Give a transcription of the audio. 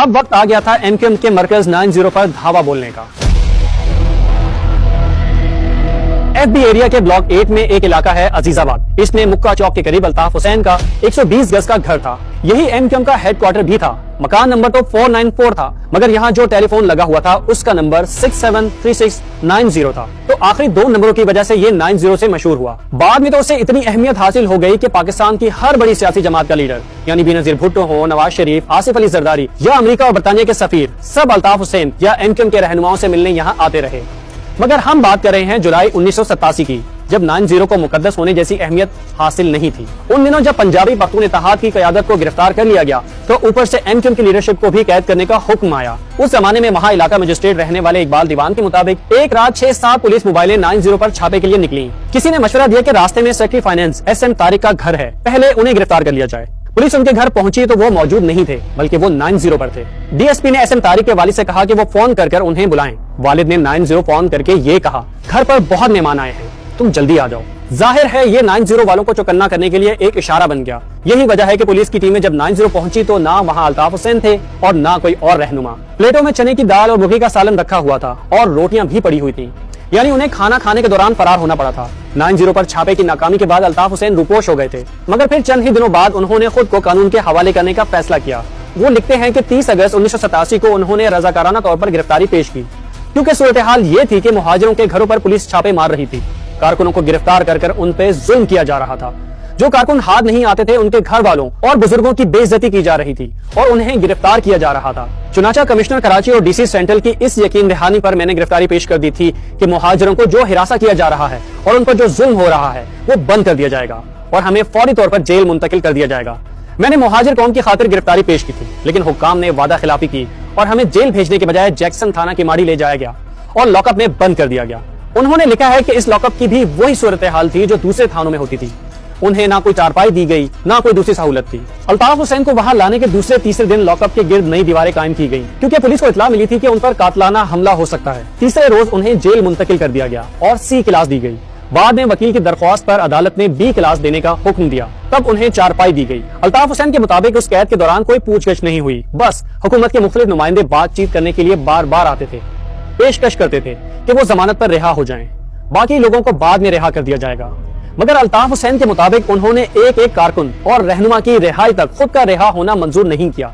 اب وقت آ گیا تھا MQM کے مرکز 90 پر دھاوا بولنے کا۔ FB ایریا کے بلاک 8 میں ایک علاقہ ہے عزیز آباد۔ اس میں مکہ چوک کے قریب الطاف حسین کا 120 گز کا گھر تھا۔ یہی MQM کا ہیڈ کوارٹر بھی تھا۔ مکان نمبر تو 494 تھا، مگر یہاں جو ٹیلی فون لگا ہوا تھا اس کا نمبر 673690 تھا۔ تو آخری 2 نمبروں کی وجہ سے یہ 90 سے مشہور ہوا۔ بعد میں تو اسے اتنی اہمیت حاصل ہو گئی کہ پاکستان کی ہر بڑی سیاسی جماعت کا لیڈر، یعنی بینظیر بھٹو ہو، نواز شریف، آصف علی زرداری یا امریکہ اور برطانیہ کے سفیر، سب الطاف حسین یا MQM کے رہنماؤں سے ملنے یہاں آتے رہے۔ مگر ہم بات کر رہے ہیں جولائی 1987 کی، جب 90 کو مقدس ہونے جیسی اہمیت حاصل نہیں تھی۔ ان دنوں جب پنجابی پختون اتحاد کی قیادت کو گرفتار کر لیا گیا تو اوپر سے MQM کی لیڈرشپ کو بھی قید کرنے کا حکم آیا۔ اس زمانے میں وہاں علاقہ مجسٹریٹ رہنے والے اقبال دیوان کے مطابق ایک رات 6-7 پولیس موبائلیں 90 پر چھاپے کے لیے نکلی۔ کسی نے مشورہ دیا کہ راستے میں سیکرٹری فائنانس SM طارق کا گھر ہے، پہلے انہیں گرفتار کر لیا جائے۔ پولیس ان کے گھر پہنچی تو وہ موجود نہیں تھے، بلکہ وہ 90 پر تھے۔ DSP نے SM طارق کے والد سے کہا کہ وہ فون کر کر انہیں بلائیں۔ والد نے 90 فون کر کے یہ کہا، گھر پر بہت مہمان آئے ہیں، تم جلدی آ جاؤ۔ ظاہر ہے یہ 90 والوں کو چوکنا کرنے کے لیے ایک اشارہ بن گیا۔ یہی وجہ ہے کہ پولیس کی ٹیمیں جب 90 پہنچی تو نہ وہاں الطاف حسین تھے اور نہ کوئی اور رہنما۔ پلیٹوں میں چنے کی دال اور مرغی کا سالن رکھا ہوا تھا اور روٹیاں بھی پڑی ہوئی تھیں، یعنی انہیں کھانا کھانے کے دوران فرار ہونا پڑا تھا۔ 90 پر چھاپے کی ناکامی کے بعد الطاف حسین روپوش ہو گئے تھے، مگر پھر چند ہی دنوں بعد انہوں نے خود کو قانون کے حوالے کرنے کا فیصلہ کیا۔ وہ لکھتے ہیں کہ 30 اگست 1987 کو انہوں نے رضاکارانہ طور پر گرفتاری پیش کی، کیونکہ صورتحال یہ تھی کہ مہاجروں کے گھروں پر پولیس چھاپے مار رہی تھی۔ کارکنوں کو گرفتار کر کر ان پہ ظلم کیا جا رہا تھا۔ جو کارکن ہاتھ نہیں آتے تھے ان کے گھر والوں اور بزرگوں کی بے عزتی کی جا رہی تھی اور انہیں گرفتار کیا جا رہا تھا۔ چنانچہ کمشنر کراچی اور DC سینٹرل کی اس یقین دہانی پر میں نے گرفتاری پیش کر دی تھی کہ مہاجروں کو جو ہراساں کیا جا رہا ہے اور ان پر جو ظلم ہو رہا ہے وہ بند کر دیا جائے گا اور ہمیں فوری طور پر جیل منتقل کر دیا جائے گا۔ میں نے مہاجر قوم کی خاطر گرفتاری پیش کی تھی، لیکن حکام نے وعدہ خلافی کی اور ہمیں جیل بھیجنے کے بجائے جیکسن تھانہ کی ماڑی لے جایا گیا اور لاک اپ میں بند کر دیا گیا۔ انہوں نے لکھا ہے کہ اس لاک اپ کی بھی وہی صورتحال تھی جو دوسرے تھانوں میں ہوتی تھی۔ انہیں نہ کوئی چارپائی دی گئی، نہ کوئی دوسری سہولت تھی۔ الطاف حسین کو وہاں لانے کے دوسرے تیسرے دن لاک اپ کے گرد نئی دیواریں قائم کی گئی، کیونکہ پولیس کو اطلاع ملی تھی کہ ان پر قاتلانہ حملہ ہو سکتا ہے۔ تیسرے روز انہیں جیل منتقل کر دیا گیا اور C کلاس دی گئی۔ بعد میں وکیل کی درخواست پر عدالت نے B کلاس دینے کا حکم دیا، تب انہیں چارپائی دی گئی۔ الطاف حسین کے مطابق اس قید کے دوران کوئی پوچھ گچھ نہیں ہوئی، بس حکومت کے مختلف نمائندے بات چیت کرنے کے لیے بار بار آتے تھے، پیشکش کرتے تھے کہ وہ ضمانت پر رہا ہو جائیں، باقی لوگوں کو بعد میں رہا کر دیا جائے گا۔ مگر الطاف حسین کے مطابق انہوں نے ایک ایک کارکن اور رہنما کی رہائی تک خود کا رہا ہونا منظور نہیں کیا۔